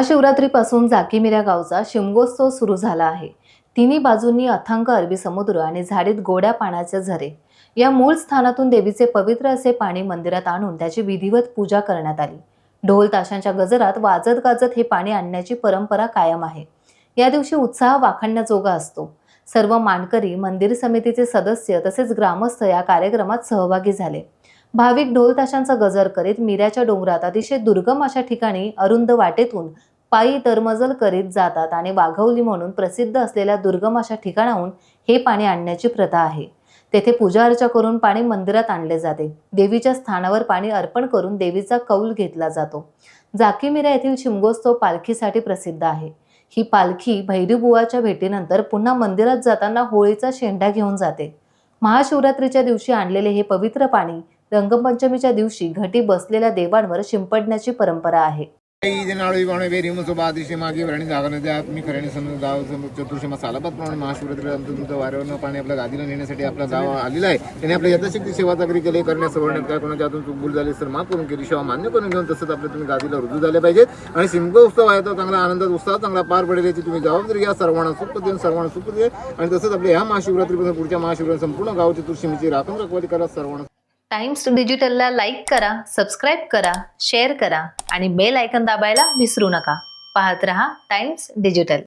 महाशिवरात्रीपासून जाकीमिरा गावचा शिमगोत्सव सुरू झाला आहे। तिन्ही बाजूंनी अथांग अरबी समुद्र आणि झाडीत गोड्या पाण्याचे झरे। या मूळ स्थानातून देवीचे पवित्र असे पाणी मंदिरात आणून त्याची विधिवत पूजा करण्यात आली। ढोल ताशांच्या गजरात वाजत गाजत हे पाणी आणण्याची परंपरा कायम आहे। या दिवशी उत्साह वाखाणण्याजोगा असतो। सर्व मानकरी, मंदिर समितीचे सदस्य तसेच ग्रामस्थ या कार्यक्रमात सहभागी झाले। भाविक ढोल ताशांचा गजर करीत मिऱ्याच्या डोंगरात अतिशय दुर्गम अशा ठिकाणी अरुंद वाटेतून पायी तरमजल करीत जातात आणि वाघवली म्हणून प्रसिद्ध असलेल्या दुर्गम अशा ठिकाणाहून हे पाणी आणण्याची प्रथा आहे। तेथे पूजा अर्चा करून पाणी मंदिरात आणले जाते। देवीच्या स्थानावर पाणी अर्पण करून देवीचा कौल घेतला जातो। जाकीमिरा येथील शिमगोत्सव पालखीसाठी प्रसिद्ध आहे। ही पालखी भैरीबुवाच्या भेटीनंतर पुन्हा मंदिरात जाताना होळीचा शेंडा घेऊन जाते। महाशिवरात्रीच्या दिवशी आणलेले हे पवित्र पाणी रंगपंचमीच्या दिवशी घटी बसलेल्या देवांवर शिंपडण्याची परंपरा आहे। चतुर्शी मसालापत प्रमाणे महाशिवरात्री वाऱ्यावरनं पाणी आपल्या गादीला नेण्यासाठी आपला गाव आलेला आहे। त्याने आपल्या यथाशक्ती सेवा चाकरी केली करण्यास सवरण्यात काय कोणाच्या हातून चूक भूल झाली तर माफ करून केली, सेवा मान्य करून घेऊन तसंच आपल्या तुम्ही गादीला रुजू झाले पाहिजेत। आणि शिमगोत्सव आहे तो चांगला आनंदात उत्साह चांगला पार पडेल याची तुम्ही जबाबदारी घ्या। सर्वांना सुख देऊन सर्वांना सुख दे। आणि तसंच आपल्या ह्या महाशिवरात्रीपासून पुढच्या महाशिवरात्री संपूर्ण गाव चतुर्शीची राखण रखवाली करा। सर्वांना टाइम्स डिजिटलला लाईक करा, सबस्क्राईब करा, शेअर करा आणि बेल आयकॉन दाबायला विसरू नका। पाहत रहा टाइम्स डिजिटल।